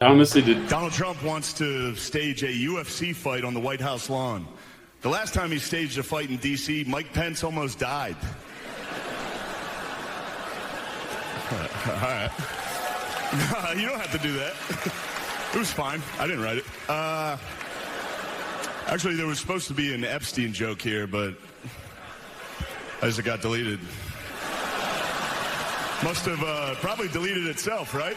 Honestly, did Donald Trump wants to stage a UFC fight on the White House lawn. The last time he staged a fight in D.C., Mike Pence almost died. All right. You don't have to do that. It was fine. I didn't write it. Actually, there was supposed to be an Epstein joke here, but as it got deleted. Must have probably deleted itself, right?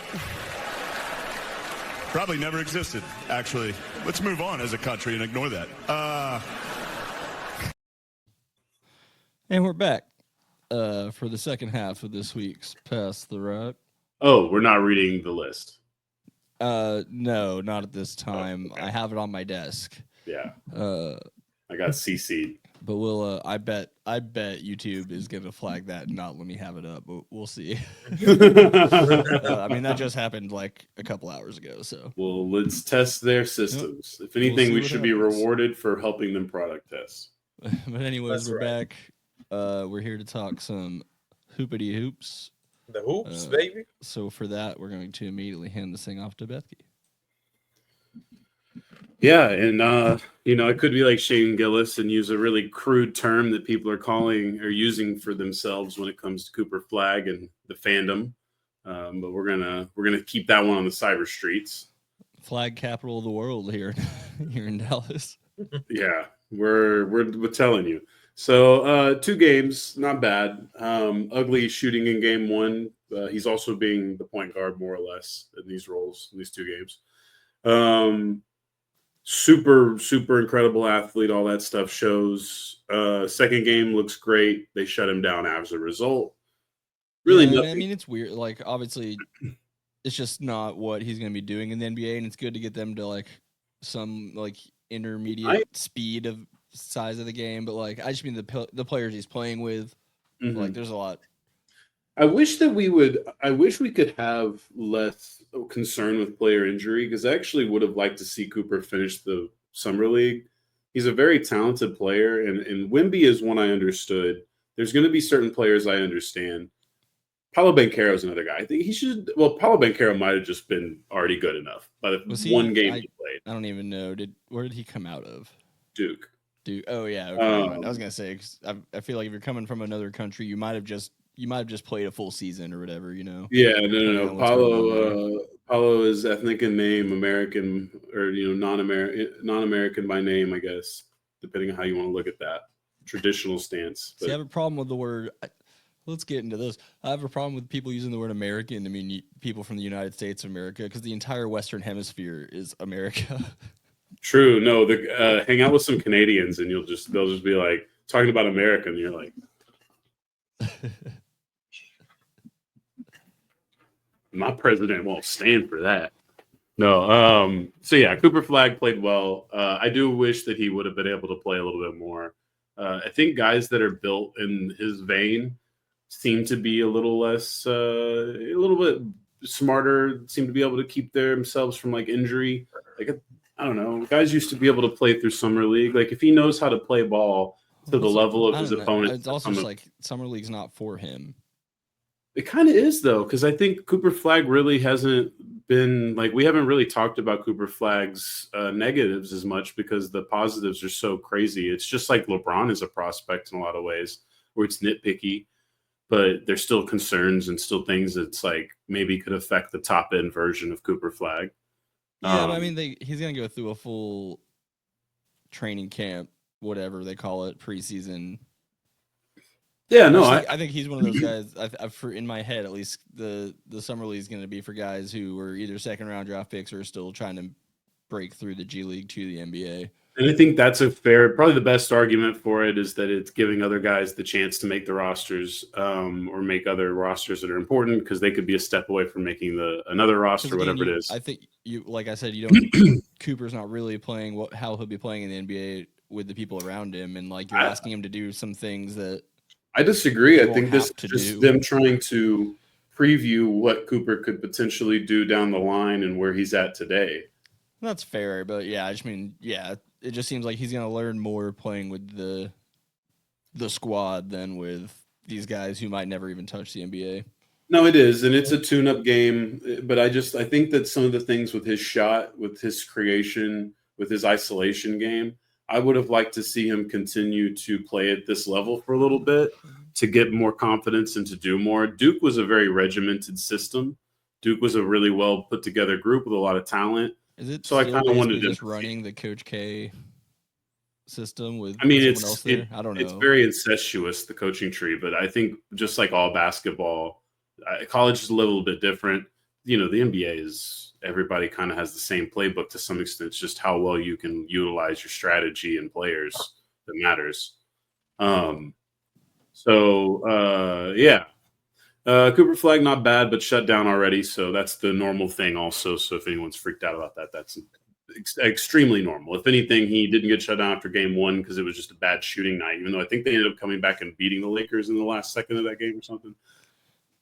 Probably never existed, actually. Let's move on as a country and ignore that. And we're back for the second half of this week's Pass the Rock. Oh, we're not reading the list. No, not at this time. Oh, okay. I have it on my desk. Yeah. I got CC'd. But we'll. I bet YouTube is gonna flag that and not let me have it up. But we'll see. I mean, that just happened like a couple hours ago. So. Well, let's test their systems. If anything, we should be rewarded for helping them product test. But anyways, we're back. We're here to talk some hoopity hoops. The hoops, baby. So for that, we're going to immediately hand this thing off to Bethke. Yeah, and I could be like Shane Gillis and use a really crude term that people are calling or using for themselves when it comes to Cooper Flagg and the fandom. But we're gonna keep that one on the cyber streets. Flag capital of the world here in Dallas. Yeah, we're telling you. So 2 games, not bad. Ugly shooting in game 1. He's also being the point guard more or less in these roles in these 2 games. Super incredible athlete. All that stuff shows. Second game looks great. They shut him down as a result. Really, nothing. I mean, it's weird. Like, obviously, it's just not what he's going to be doing in the NBA, and it's good to get them to like some like intermediate speed of size of the game. But like, I just mean the players he's playing with. Mm-hmm. Like, there's a lot. I wish we could have less concern with player injury, because I actually would have liked to see Cooper finish the summer league. He's a very talented player, and Wemby is one I understood. There's going to be certain players I understand. Paulo Banchero is another guy. I think he should. Well, Paulo Banchero might have just been already good enough by the one game he played. I don't even know. Where did he come out of? Duke. Oh yeah. Okay. I was gonna say, 'cause I feel like if you're coming from another country, you might have just played a full season or whatever, you know. Yeah, no. Paulo is ethnic in name, American, or non-American by name, I guess, depending on how you want to look at that traditional stance. But... See, I have a problem with the word. Let's get into this. I have a problem with people using the word American. I mean, people from the United States of America, because the entire Western Hemisphere is America. True. No, hang out with some Canadians and they'll just be like talking about America, and you're like, my president won't stand for that. No. So yeah, Cooper Flagg played well. I do wish that he would have been able to play a little bit more. I think guys that are built in his vein seem to be a little bit smarter, seem to be able to keep themselves from like injury. Like, I don't know, guys used to be able to play through summer league. Like, if he knows how to play ball to the level of his opponent. It's also just like summer league's not for him. It kind of is, though, because I think Cooper Flagg really hasn't been like, we haven't really talked about Cooper Flagg's negatives as much because the positives are so crazy. It's just like LeBron is a prospect in a lot of ways where it's nitpicky, but there's still concerns and still things that's like maybe could affect the top end version of Cooper Flagg. Yeah, but I mean, he's going to go through a full training camp, whatever they call it, preseason. Yeah, no, I think he's one of those guys. In my head, at least, the summer league is going to be for guys who are either second round draft picks or still trying to break through the G League to the NBA. And I think that's probably the best argument for it is that it's giving other guys the chance to make the rosters, or make other rosters that are important, because they could be a step away from making another roster, whatever it is. I think like I said, you don't. Cooper's not really playing how he'll be playing in the NBA with the people around him, and like you're asking him to do some things that. I disagree. I think this is just them trying to preview what Cooper could potentially do down the line and where he's at today. That's fair, but yeah, I just mean, yeah, it just seems like he's going to learn more playing with the squad than with these guys who might never even touch the NBA. No, it is, and it's a tune-up game. But I think that some of the things with his shot, with his creation, with his isolation game, I would have liked to see him continue to play at this level for a little bit to get more confidence and to do more. Duke was a very regimented system. Duke was a really well put together group with a lot of talent. Is it So I still kind of basically wanted him just to feel. running the Coach K system with I mean, someone else there? I don't it's know. very incestuous, the coaching tree, but I think just like all basketball, college is a little bit different. The NBA is everybody kind of has the same playbook to some extent. It's just how well you can utilize your strategy and players that matters. Um, yeah. Cooper Flagg, not bad, but shut down already. So that's the normal thing also. So if anyone's freaked out about that, that's extremely normal. If anything, he didn't get shut down after game one because it was just a bad shooting night, even though I think they ended up coming back and beating the Lakers in the last second of that game or something.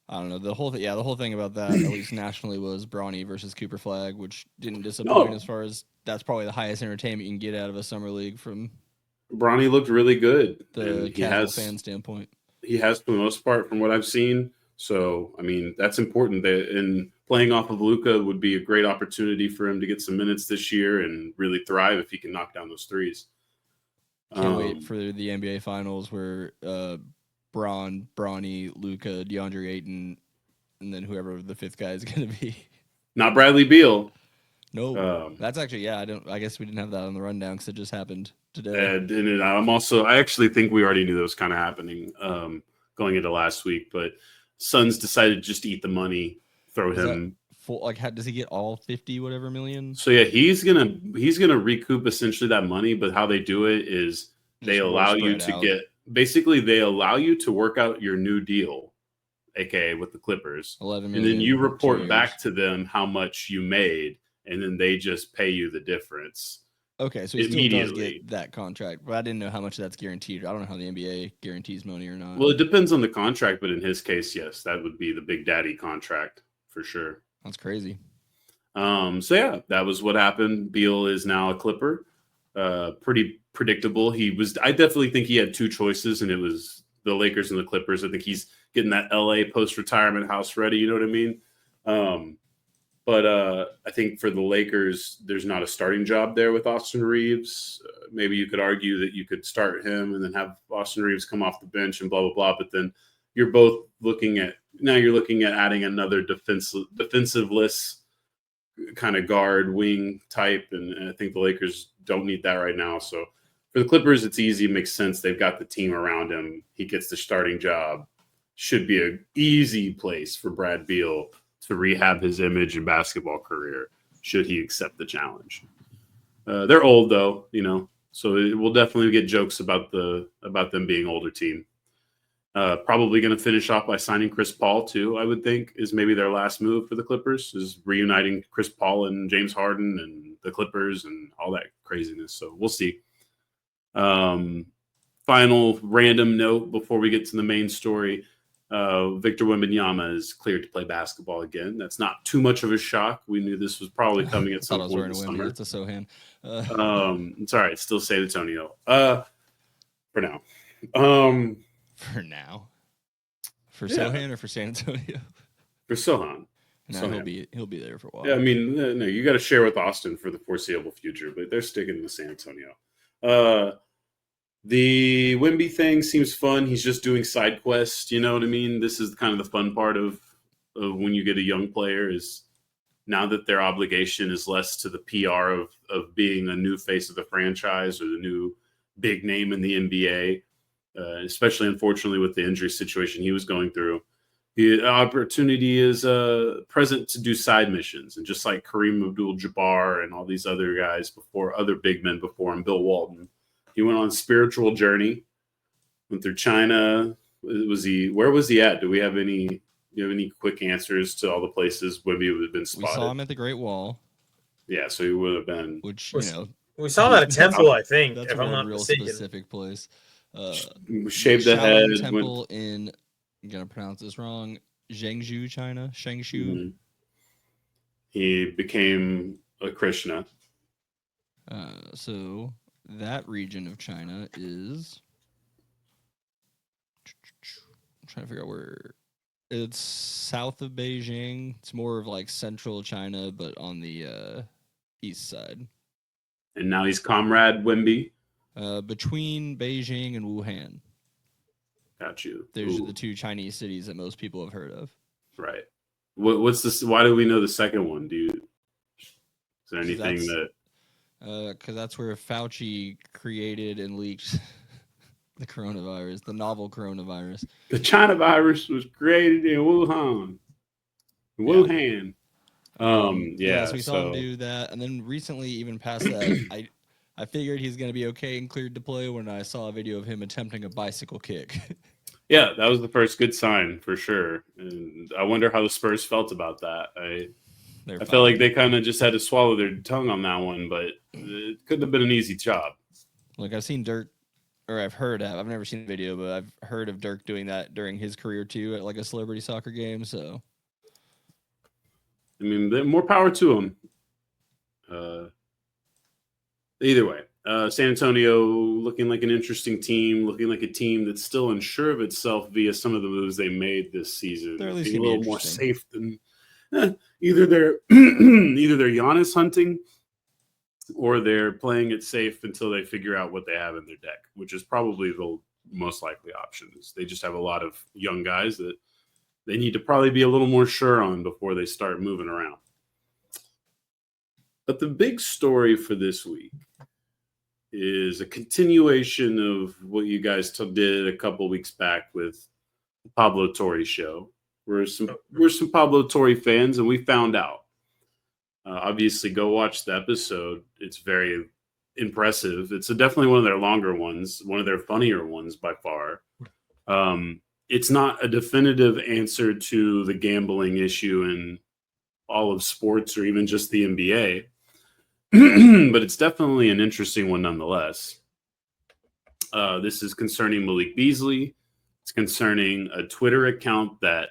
I don't know. The whole thing about that, at least nationally, was Bronny versus Cooper Flagg, which didn't disappoint No, as far as that's probably the highest entertainment you can get out of a summer league from Bronny looked really good, the and casual fan standpoint. he has for the most part from what I've seen. So I mean that's important. That in playing off of Luka would be a great opportunity for him to get some minutes this year and really thrive if he can knock down those threes. Can't wait for the NBA Finals where Bronny, Luka, DeAndre Ayton, and then whoever the fifth guy is going to be. Not Bradley Beal. No, that's actually I guess we didn't have that on the rundown because it just happened today. And I actually think we already knew that was kind of happening going into last week, but Suns decided to just eat the money, throw him. Does he get all 50 whatever million? So yeah, he's gonna recoup essentially that money, but how they do it is they allow you to work out your new deal, aka with the Clippers, 11 and then you million, 2 report years. back to them how much you made, and then they just pay you the difference. Okay, so he still does get that contract, but I didn't know how much that's guaranteed. I don't know how the NBA guarantees money or not. Well, it depends on the contract, but in his case, yes, that would be the Big Daddy contract for sure. That's crazy. So yeah, that was what happened. Beal is now a Clipper. Pretty predictable. I definitely think he had two choices, and it was the Lakers and the Clippers. I think he's getting that LA post-retirement house ready. You know what I mean? But I think for the Lakers, there's not a starting job there with Austin Reeves. Maybe you could argue that you could start him and then have Austin Reeves come off the bench and blah, blah, blah. But then you're looking at adding another defensiveless kind of guard wing type. And I think the Lakers don't need that right now. So for the Clippers, it's easy. It makes sense. They've got the team around him. He gets the starting job. Should be an easy place for Brad Beal to rehab his image and basketball career, should he accept the challenge. They're old though, so we'll definitely get jokes about them being older team. Probably going to finish off by signing Chris Paul too. I would think is maybe their last move for the Clippers is reuniting Chris Paul and James Harden and the Clippers and all that craziness. So we'll see. Final random note before we get to the main story. Victor Wembanyama is cleared to play basketball again. That's not too much of a shock. We knew this was probably coming at some point in the summer. It's a Sohan. It's all right. Still San Antonio. For now. For now. For Sohan or for San Antonio? For Sohan. No, he'll be there for a while. Yeah, I mean, no, you got to share with Austin for the foreseeable future, but they're sticking to San Antonio. The Wemby thing seems fun. He's just doing side quests. You know what I mean? This is kind of the fun part of when you get a young player is now that their obligation is less to the PR of being a new face of the franchise or the new big name in the NBA, especially unfortunately with the injury situation he was going through. The opportunity is present to do side missions. And just like Kareem Abdul-Jabbar and all these other guys other big men before him, Bill Walton, he went on a spiritual journey, went through China. Where was he at? Do you have any quick answers to all the places Wemby would have been spotted? We saw him at the Great Wall. Yeah, so he would have been. Which, we saw him at a temple, I think, that's if I'm not real mistaken. Specific place. Shaved the head. Temple in, I'm going to pronounce this wrong, Zhengzhou, China. Shengshu. Mm-hmm. He became a Krishna. So that region of China is, I'm trying to figure out where It's south of Beijing. It's more of like central China, but on the east side. And now he's Comrade Wemby. Between Beijing and Wuhan. Got you. Those are the two Chinese cities that most people have heard of. Right. What's this? Why do we know the second one, dude? Is there anything that? Because that's where Fauci created and leaked the coronavirus, the novel coronavirus. The China virus was created in Wuhan. Wuhan. Yeah. So we saw him do that, and then recently, even past that, I figured he's going to be okay and cleared to play when I saw a video of him attempting a bicycle kick. Yeah, that was the first good sign for sure. And I wonder how the Spurs felt about that. I feel like they kind of just had to swallow their tongue on that one, but it couldn't have been an easy job. Like I've seen Dirk, or I've never seen the video, but I've heard of Dirk doing that during his career too at like a celebrity soccer game. So, I mean, more power to him. Either way, San Antonio looking like an interesting team, looking like a team that's still unsure of itself via some of the moves they made this season. They're at least being a little more interesting. safe than either they're Giannis hunting or they're playing it safe until they figure out what they have in their deck, which is probably the most likely options. They just have a lot of young guys that they need to probably be a little more sure on before they start moving around. But the big story for this week is a continuation of what you guys did a couple weeks back with the Pablo Torre show. We're some Pablo Torre fans, and we found out. Obviously, go watch the episode. It's very impressive. It's definitely one of their longer ones, one of their funnier ones by far. It's not a definitive answer to the gambling issue in all of sports or even just the NBA. But it's definitely an interesting one nonetheless. This is concerning Malik Beasley. It's concerning a Twitter account that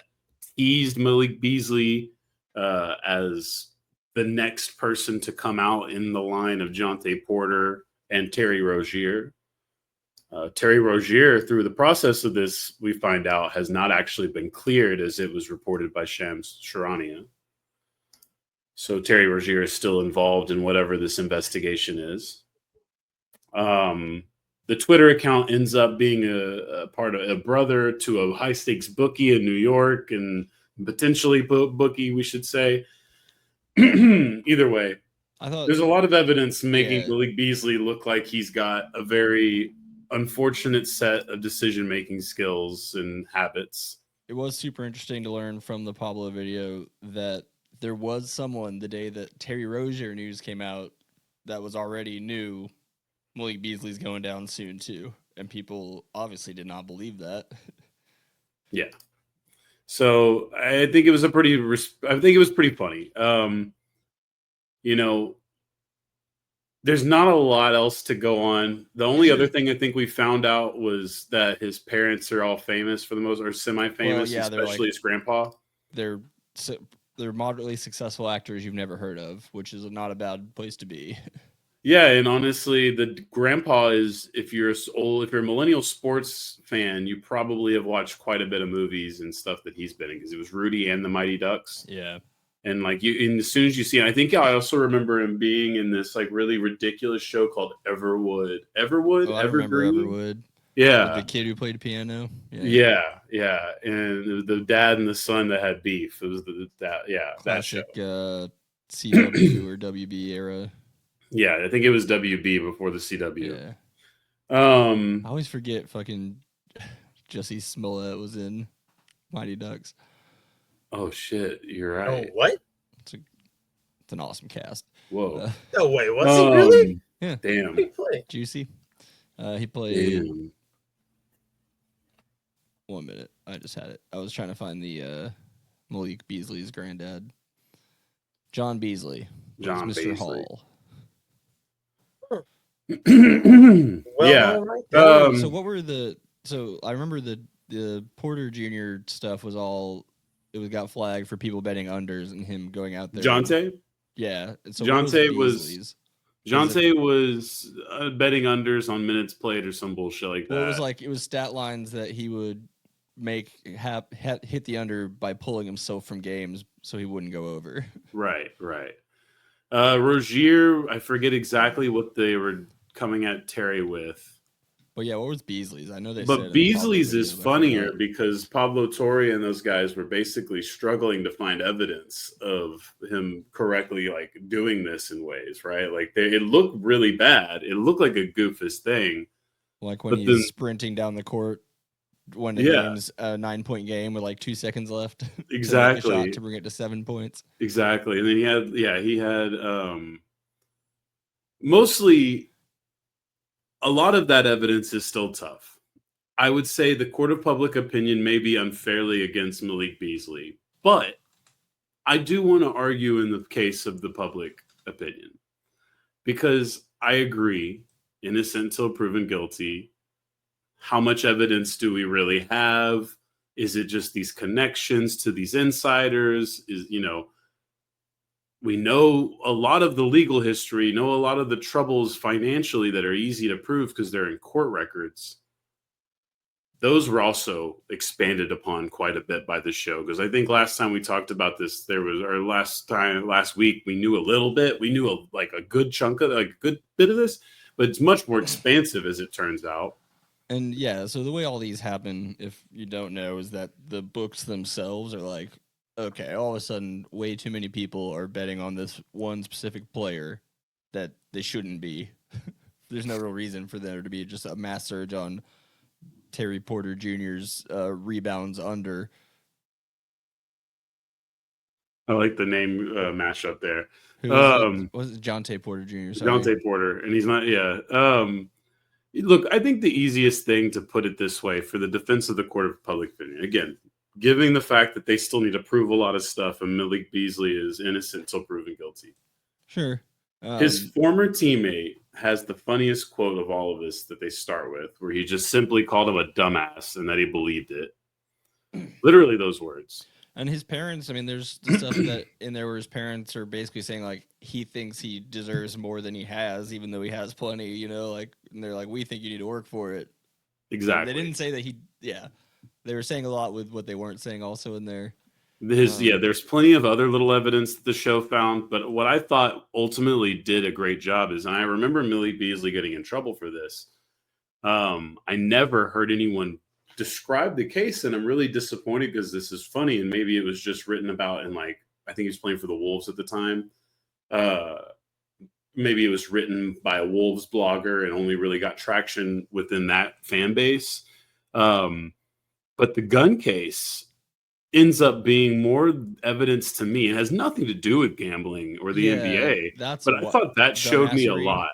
teased Malik Beasley as the next person to come out in the line of Jonte Porter and Terry Rozier. Terry Rozier, through the process of this, we find out, has not actually been cleared as it was reported by Shams Charania. So Terry Rozier is still involved in whatever this investigation is. The Twitter account ends up being a part of a brother to a high stakes bookie in New York and potentially bookie, we should say. Either way, there's a lot of evidence making Malik Beasley look like he's got a very unfortunate set of decision-making skills and habits. It was super interesting to learn from the Pablo video that there was someone the day that Terry Rozier news came out that was already knew Malik Beasley's going down soon too, and people obviously did not believe that. Yeah. So I think it was pretty funny. There's not a lot else to go on. The only other thing I think we found out was that his parents are all famous for the most, or semi-famous, especially his grandpa. They're moderately successful actors you've never heard of, which is not a bad place to be. Yeah, and honestly, the grandpa is, if you're a millennial sports fan, you probably have watched quite a bit of movies and stuff that he's been in, because it was Rudy and the Mighty Ducks. Yeah. And as soon as you see it, I think I also remember him being in this like really ridiculous show called Everwood. Oh, I remember Everwood. Yeah. With the kid who played piano. Yeah. And the dad and the son that had beef. It was classic CW or WB era. Yeah, I think it was WB before the CW. Yeah. I always forget fucking Jesse Smollett was in Mighty Ducks. Oh shit, you're right. Oh, what? It's an awesome cast. Whoa. No way, was he really? Yeah. Damn. He played. Juicy. He played. Damn. 1 minute. I just had it. I was trying to find the Malik Beasley's granddad. John Beasley. John Mr. Beasley. Hall. Yeah. Right. So what were so I remember the Porter Jr. stuff was all, it got flagged for people betting unders and him going out there. Jonte? Yeah. So Jonte was betting unders on minutes played or some bullshit like that. Well, it was stat lines that he would hit the under by pulling himself from games so he wouldn't go over. Right. Rozier, I forget exactly what they were coming at Terry with. But yeah, what was Beasley's? I know they said But in the Beasley's Pablo is videos, I funnier forgot. because Pablo Torre and those guys were basically struggling to find evidence of him correctly like doing this in ways, right? Like it looked really bad. It looked like a goofus thing. Like when But he's then, sprinting down the court when the yeah, game's a 9-point game with like 2 seconds left to make a exactly. shot to bring it to 7 points. Exactly. And then he had mostly a lot of that evidence is still tough. I would say the court of public opinion may be unfairly against Malik Beasley, but I do want to argue in the case of the public opinion because I agree, innocent until proven guilty. How much evidence do we really have? Is it just these connections to these insiders? We know a lot of the legal history, know a lot of the troubles financially that are easy to prove because they're in court records. Those were also expanded upon quite a bit by the show because I think last time we talked about this, last week we knew a little bit. We knew a good chunk of a good bit of this, but it's much more expansive as it turns out. And yeah, so the way all these happen, if you don't know, is that the books themselves are like, okay, all of a sudden, way too many people are betting on this one specific player that they shouldn't be. There's no real reason for there to be just a mass surge on Terry Porter Jr.'s rebounds under. I like the name mashup there. Who was it? Jonte Porter Jr. Sorry. Jonte Porter, and he's not. Yeah. Look, I think the easiest thing to put it this way for the defense of the court of public opinion, again, giving the fact that they still need to prove a lot of stuff, and Malik Beasley is innocent until proven guilty. Sure. His former teammate has the funniest quote of all of this that they start with, where he just simply called him a dumbass and that he believed it. Literally those words. And his parents, I mean, there's the stuff that in there where his parents are basically saying, like, he thinks he deserves more than he has, even though he has plenty, like, and they're like, we think you need to work for it. Exactly. They didn't say that they were saying a lot with what they weren't saying also in there. There's plenty of other little evidence that the show found, but what I thought ultimately did a great job is, and I remember Millie Beasley getting in trouble for this. I never heard anyone describe the case, and I'm really disappointed because this is funny, and maybe it was just written about in I think he was playing for the Wolves at the time. Maybe it was written by a Wolves blogger and only really got traction within that fan base. But the gun case ends up being more evidence to me. It has nothing to do with gambling or the NBA, but I thought that showed me a lot.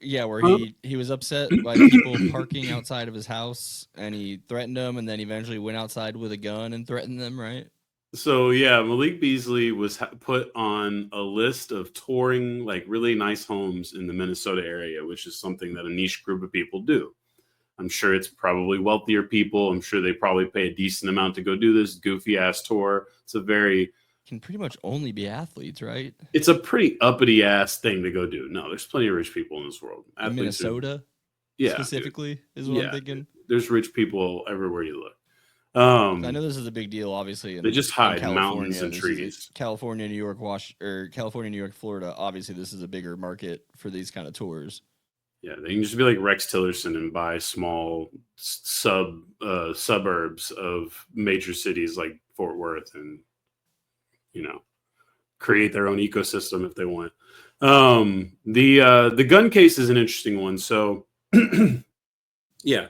Yeah, where he was upset by people parking outside of his house, and he threatened them, and then eventually went outside with a gun and threatened them, right? So, yeah, Malik Beasley was put on a list of touring, really nice homes in the Minnesota area, which is something that a niche group of people do. I'm sure it's probably wealthier people. I'm sure they probably pay a decent amount to go do this goofy-ass tour. Can pretty much only be athletes, right? It's a pretty uppity-ass thing to go do. No, there's plenty of rich people in this world. In Minnesota? Specifically, is what I'm thinking. There's rich people everywhere you look. I know this is a big deal, obviously. They just hide in mountains and trees. California, New York, California, New York, Florida. Obviously, this is a bigger market for these kind of tours. Yeah, they can just be like Rex Tillerson and buy small suburbs of major cities like Fort Worth and, create their own ecosystem if they want. The gun case is an interesting one. So, yeah,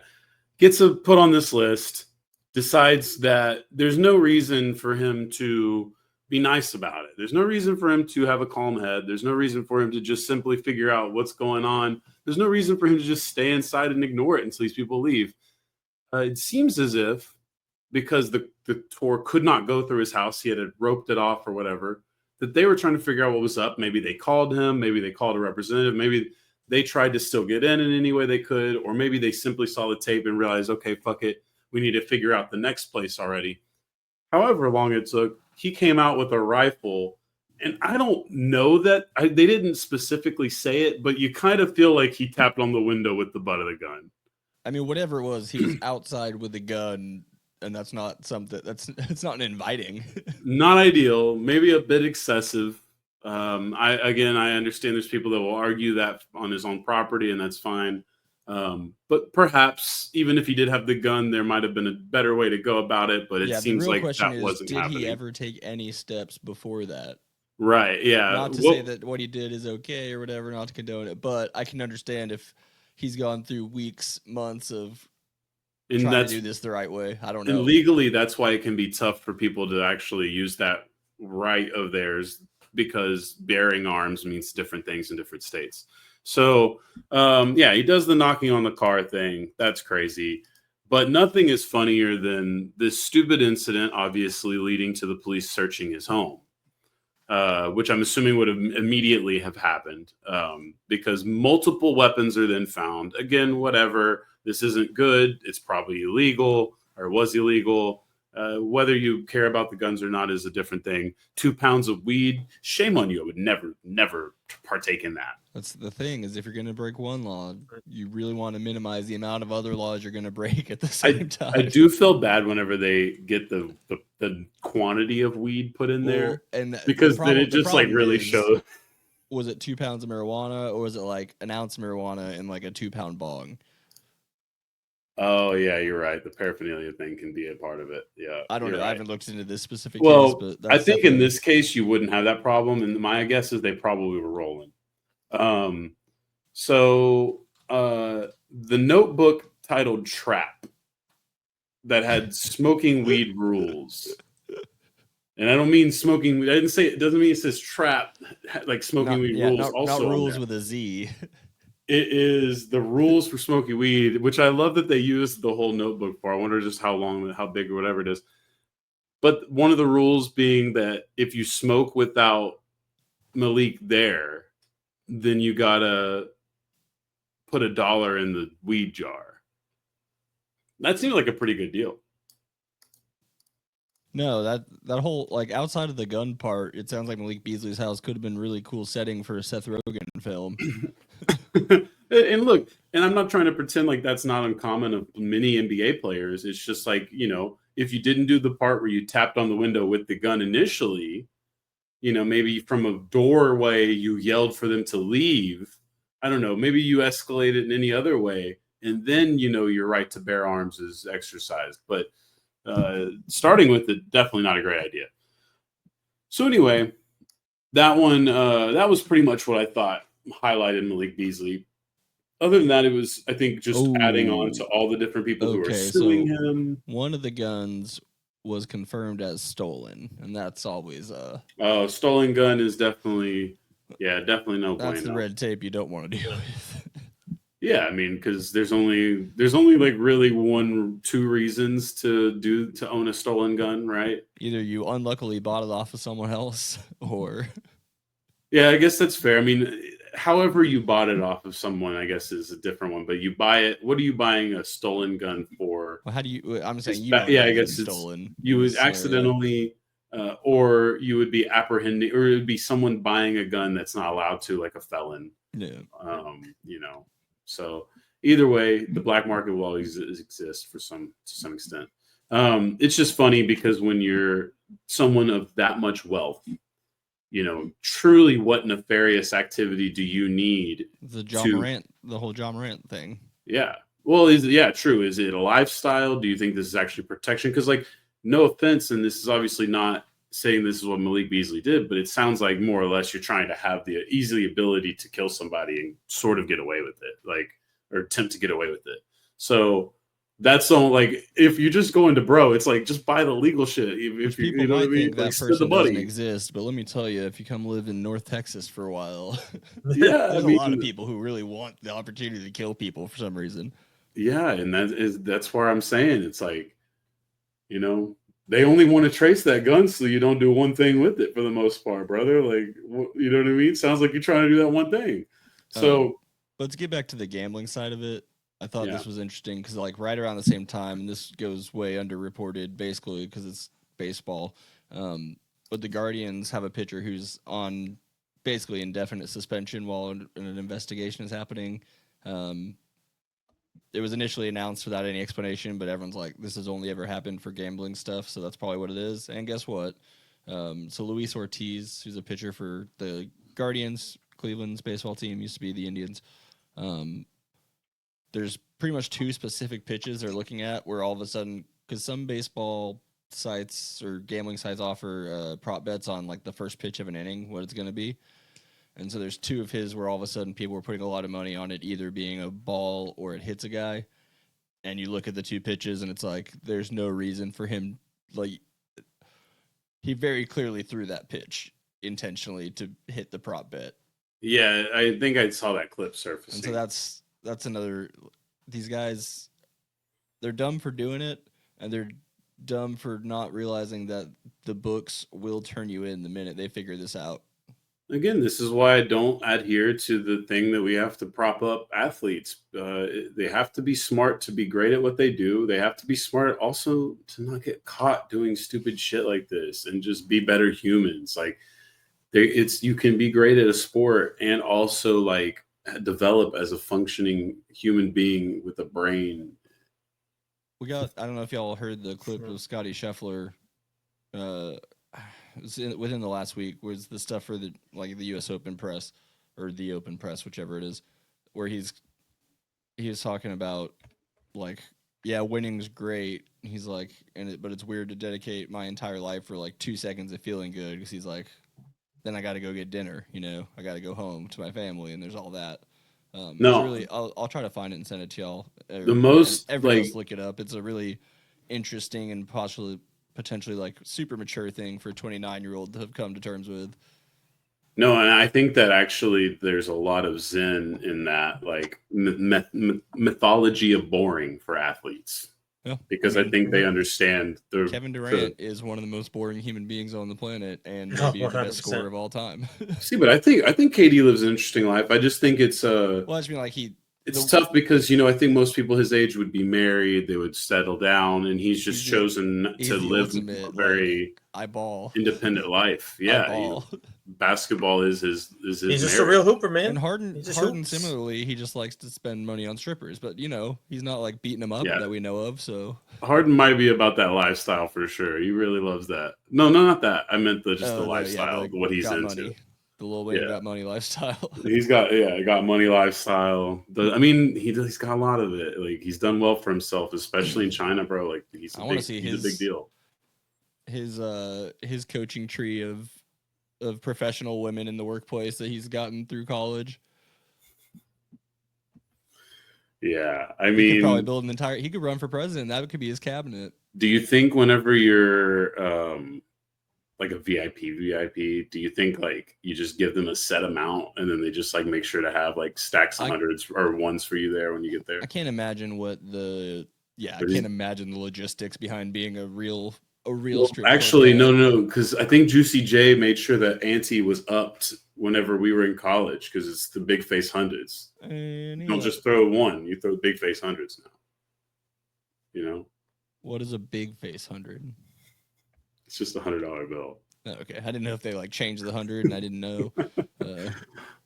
gets put on this list, decides that there's no reason for him to be nice about it. There's no reason for him to have a calm head. There's no reason for him to just simply figure out what's going on. There's no reason for him to just stay inside and ignore it until these people leave. It seems as if, because the tour could not go through his house, he had roped it off or whatever, that they were trying to figure out what was up. Maybe they called him. Maybe they called a representative. Maybe they tried to still get in any way they could. Or maybe they simply saw the tape and realized, okay, fuck it. We need to figure out the next place already. However long it took, he came out with a rifle. And I don't know that they didn't specifically say it, but you kind of feel like he tapped on the window with the butt of the gun. I mean, whatever it was, he was outside with the gun and that's not something it's not inviting. Not ideal, maybe a bit excessive. I understand there's people that will argue that on his own property, and that's fine. But perhaps even if he did have the gun, there might have been a better way to go about it. But it Yeah, the seems real like question that is, wasn't did happening. he ever take any steps before that? Right? Yeah. Not to say that what he did is okay or whatever, not to condone it, but I can understand if he's gone through weeks, months of trying to do this the right way. I don't know. And legally, that's why it can be tough for people to actually use that right of theirs, because bearing arms means different things in different states. So, he does the knocking on the car thing. That's crazy. But nothing is funnier than this stupid incident, obviously leading to the police searching his home, which I'm assuming would have immediately have happened, because multiple weapons are then found. Again, whatever. This isn't good. It's probably illegal, or was illegal. Whether you care about the guns or not is a different thing. 2 pounds of weed. Shame on you. I would never partake in that. That's the thing, is if you're going to break one law, you really want to minimize the amount of other laws you're going to break at the same time. I do feel bad whenever they get the quantity of weed put in there, and because then it just like really shows. Was it 2 pounds of marijuana, or was it like an ounce of marijuana and like a 2-pound bong? Oh yeah, you're right. The paraphernalia thing can be a part of it. Yeah, I don't know. Right. I haven't looked into this specific case, but I think in this case you wouldn't have that problem, and my guess is they probably were rolling. The notebook titled "Trap" that had smoking weed rules, and I don't mean smoking. I didn't say it. Doesn't mean it says trap like smoking weed rules. Not rules with a Z. It is the rules for smoking weed, which I love that they used the whole notebook for. I wonder just how long, how big, or whatever it is. But one of the rules being that if you smoke without Malik there, then you gotta put $1 in the weed jar. That seems like a pretty good deal. No, that whole, like, outside of the gun part, it sounds like Malik Beasley's house could have been a really cool setting for a Seth Rogen film. And look, and I'm not trying to pretend like that's not uncommon of many NBA players. It's just like, if you didn't do the part where you tapped on the window with the gun initially, maybe from a doorway you yelled for them to leave. I don't know. Maybe you escalate it in any other way, and then your right to bear arms is exercised. But starting with it, definitely not a great idea. So anyway, that one that was pretty much what I thought highlighted Malik Beasley. Other than that, it was, I think, just adding on to all the different people who are suing him. One of the guns was confirmed as stolen, and that's always stolen gun is definitely no that's bueno. the red tape you don't want to deal with. Yeah, I mean, because there's only like really 1-2 reasons to own a stolen gun, right? Either you unluckily bought it off of someone else, or yeah, I guess that's fair. I mean, however you bought it off of someone, I guess, is a different one. But you buy it. What are you buying a stolen gun for? Well, how do you? I'm saying I guess it's stolen. You would accidentally, or you would be apprehending, or it would be someone buying a gun that's not allowed to, like a felon. Yeah. So either way, the black market will always exist to some extent. It's just funny because when you're someone of that much wealth, truly what nefarious activity do you need? The whole John Morant thing. Yeah. Well, true. Is it a lifestyle? Do you think this is actually protection? Because, like, no offense, and this is obviously not saying this is what Malik Beasley did, but it sounds like more or less you're trying to have the easy ability to kill somebody and sort of get away with it, or attempt to get away with it. So that's all. Like, if you just go into it's like, just buy the legal shit. If people might think that person doesn't exist, but let me tell you, if you come live in North Texas for a while, there's a lot of people who really want the opportunity to kill people for some reason. Yeah, and that's where I'm saying it's like, they only want to trace that gun so you don't do one thing with it for the most part, brother. Like, you know what I mean? Sounds like you're trying to do that one thing. So let's get back to the gambling side of it. I thought this was interesting because, like, right around the same time, and this goes way underreported basically because it's baseball, but the Guardians have a pitcher who's on basically indefinite suspension while an investigation is happening. it was initially announced without any explanation, but everyone's like, this has only ever happened for gambling stuff, so that's probably what it is. And guess what? So Luis Ortiz, who's a pitcher for the Guardians, Cleveland's baseball team, used to be the Indians. There's pretty much 2 specific pitches they're looking at where all of a sudden, because some baseball sites or gambling sites offer prop bets on like the first pitch of an inning, what it's going to be. And so there's 2 of his where all of a sudden people were putting a lot of money on it either being a ball or it hits a guy. And you look at the 2 pitches and it's like there's no reason for him. Like, he very clearly threw that pitch intentionally to hit the prop bet. Yeah, I think I saw that clip surfacing. And so that's another. These guys, they're dumb for doing it, and they're dumb for not realizing that the books will turn you in the minute they figure this out. Again, this is why I don't adhere to the thing that we have to prop up athletes. They have to be smart to be great at what they do. They have to be smart also to not get caught doing stupid shit like this and just be better humans. Like, you can be great at a sport and also like develop as a functioning human being with a brain. I don't know if y'all heard the clip of Scotty Scheffler. Within the last week was the stuff for the U.S. Open press or the Open press, whichever it is, where he was talking about like, yeah, winning's great. He's like, but it's weird to dedicate my entire life for like 2 seconds of feeling good, because he's like, then I got to go get dinner. I got to go home to my family, and there's all that. No, really, I'll try to find it and send it to y'all. Everyone else look it up. It's a really interesting and potentially like super mature thing for a 29-year-old to have come to terms with. No, and I think that actually there's a lot of zen in that, like mythology of boring for athletes. Yeah. Because I think they understand. Kevin Durant is one of the most boring human beings on the planet, and maybe the best scorer of all time. See, but I think KD lives an interesting life. I just think it's well, I just mean like it's tough because I think most people his age would be married, they would settle down, and he's chosen to live a very independent life. Yeah, basketball is his. He's just a real hooper, man. And Harden similarly, he just likes to spend money on strippers, but he's not like beating them up that we know of. So Harden might be about that lifestyle for sure. He really loves that. No, not that. I meant the lifestyle, what he's into. Money. The Lil Wayne got money lifestyle. He's got money lifestyle. He's got a lot of it. Like, he's done well for himself, especially in China, bro. Like, he's a big deal. His coaching tree of professional women in the workplace that he's gotten through college. Yeah, he could probably build he could run for president. That could be his cabinet. Do you think whenever you're like a VIP, do you think like you just give them a set amount and then they just like make sure to have like stacks of hundreds or ones for you there when you get there? I can't imagine I can't imagine the logistics behind being a real strip. Actually, no, because I think Juicy J made sure that ante was upped whenever we were in college, because it's the big face hundreds. You don't just throw one; you throw big face hundreds now. What is a big face 100? It's just $100 bill. Oh, okay, I didn't know if they like changed the 100, and I didn't know.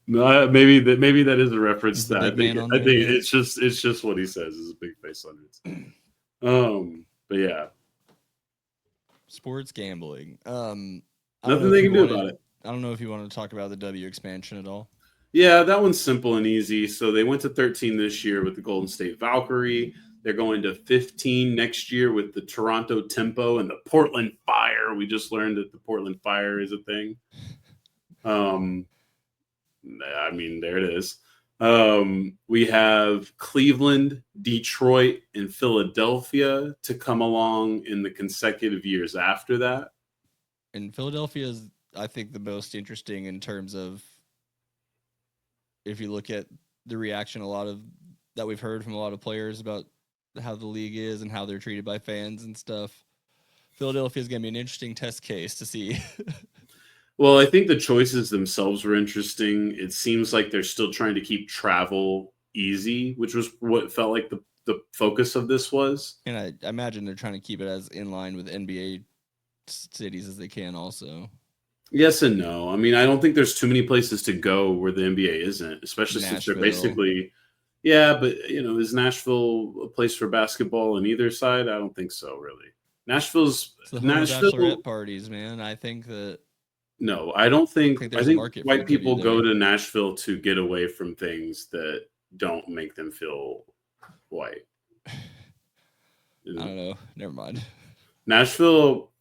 No, maybe that is a reference to that. I think it's just what he says is a big face hundreds. But yeah, sports gambling. Nothing they can do about it. I don't know if you want to talk about the W expansion at all. Yeah, that one's simple and easy. So they went to 13 this year with the Golden State Valkyrie. They're going to 15 next year with the Toronto Tempo and the Portland Fire. We just learned that the Portland Fire is a thing. I mean, there it is. We have Cleveland, Detroit, and Philadelphia to come along in the consecutive years after that. And Philadelphia is, I think, the most interesting in terms of, if you look at the reaction that we've heard from a lot of players about how the league is and how they're treated by fans and stuff. Philadelphia is going to be an interesting test case to see. Well, I think the choices themselves were interesting. It seems like they're still trying to keep travel easy, which was what felt like the focus of this was. And I imagine they're trying to keep it as in line with NBA cities as they can also. Yes and no. I mean, I don't think there's too many places to go where the NBA isn't, especially since they're basically Yeah, but is Nashville a place for basketball on either side? I don't think so, really. It's the home of Nashville. bachelorette parties, man. I think that No, I don't think. think I there's a think market for white a good people you go there. to Nashville to get away from things that don't make them feel white. I don't know. Never mind. Nashville.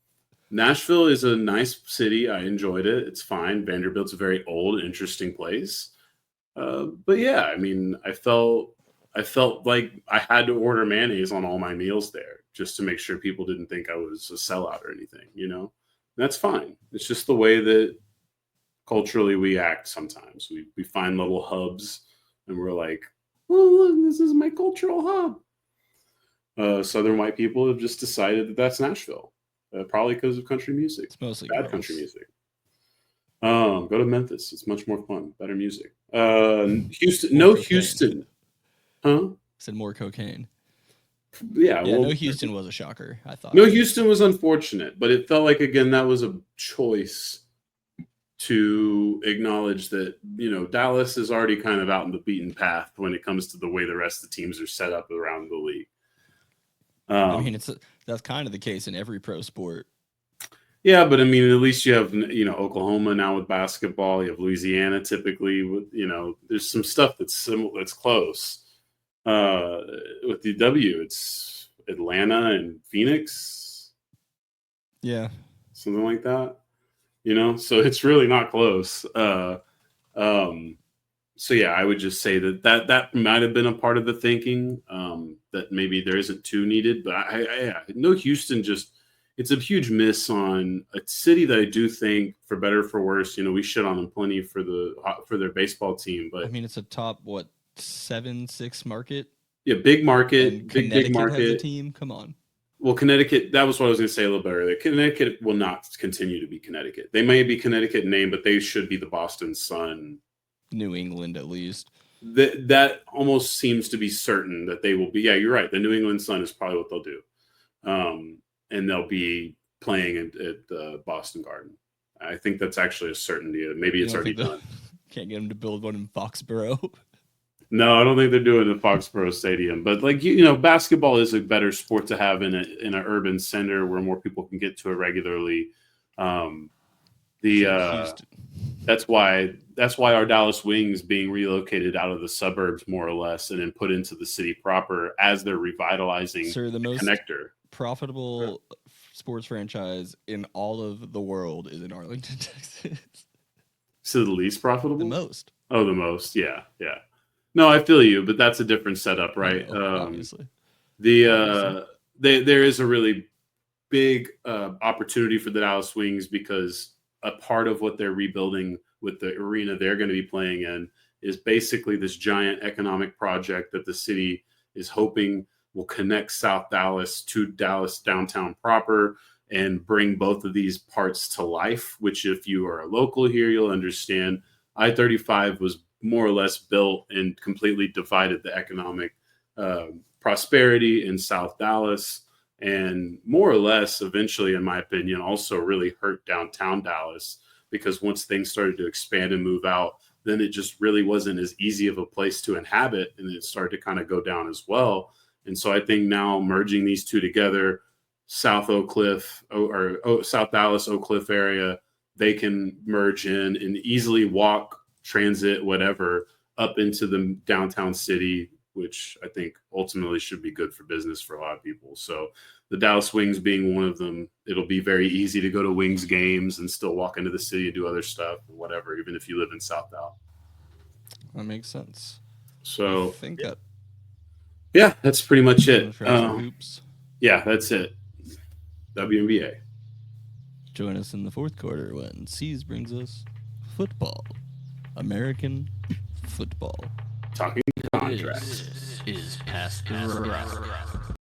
Nashville is a nice city. I enjoyed it. It's fine. Vanderbilt's a very old, interesting place. But yeah, I mean, I felt like I had to order mayonnaise on all my meals there just to make sure people didn't think I was a sellout or anything. That's fine. It's just the way that culturally we act sometimes. We find little hubs and we're like, oh, look, this is my cultural hub. Southern white people have just decided that that's Nashville, probably because of country music. It's mostly Bad girls. country music. Go to Memphis. It's much more fun. Better music. Houston. More No, cocaine. Houston. Huh? Said more cocaine. Yeah. Yeah, well, no Houston was a shocker, I thought. No, Houston was unfortunate, but it felt like, again, that was a choice to acknowledge that, Dallas is already kind of out in the beaten path when it comes to the way the rest of the teams are set up around the league. I mean, that's kind of the case in every pro sport. Yeah, but I mean, at least you have, Oklahoma now with basketball. You have Louisiana typically with, there's some stuff that's similar, that's close. With the W, it's Atlanta and Phoenix. Yeah. Something like that. So it's really not close. So yeah, I would just say that might have been a part of the thinking, that maybe there isn't two needed, but I know Houston it's a huge miss on a city that I do think, for better or for worse, we shit on them plenty for their baseball team, but I mean, it's a top 7-6 market. Yeah, big market, And big Connecticut market. has a team. Come on. Well, Connecticut, that was what I was going to say a little bit earlier. Connecticut will not continue to be Connecticut. They may be Connecticut in name, but they should be the Boston Sun. New England, at least. That almost seems to be certain that they will be. Yeah, you're right. The New England Sun is probably what they'll do. And they'll be playing at the Boston Garden. I think that's actually a certainty. Maybe it's already done. Can't get them to build one in Foxborough. No, I don't think they're doing the Foxborough Stadium. But basketball is a better sport to have in an urban center where more people can get to it regularly. That's why our Dallas Wings being relocated out of the suburbs more or less and then put into the city proper as they're revitalizing the most connector. Profitable sports franchise in all of the world is in Arlington, Texas. So the least profitable? The most. Oh, the most. Yeah. No, I feel you, but that's a different setup, right? Obviously. There is a really big opportunity for the Dallas Wings because a part of what they're rebuilding with the arena they're going to be playing in is basically this giant economic project that the city is hoping will connect South Dallas to Dallas downtown proper and bring both of these parts to life, which if you are a local here, you'll understand. I-35 was more or less built and completely divided the economic prosperity in South Dallas, and more or less eventually, in my opinion, also really hurt downtown Dallas, because once things started to expand and move out, then it just really wasn't as easy of a place to inhabit, and it started to kind of go down as well. And so I think now merging these two together, South Oak Cliff or South Dallas, Oak Cliff area, they can merge in and easily walk, transit, whatever, up into the downtown city, which I think ultimately should be good for business for a lot of people. So the Dallas Wings being one of them, it'll be very easy to go to Wings games and still walk into the city and do other stuff or whatever, even if you live in South Dallas. That makes sense. So I think that. Yeah, that's pretty much it. Hoops. Yeah, that's it. WNBA. Join us in the fourth quarter when C's brings us football. American football. Talking contracts. This is Past the Rock.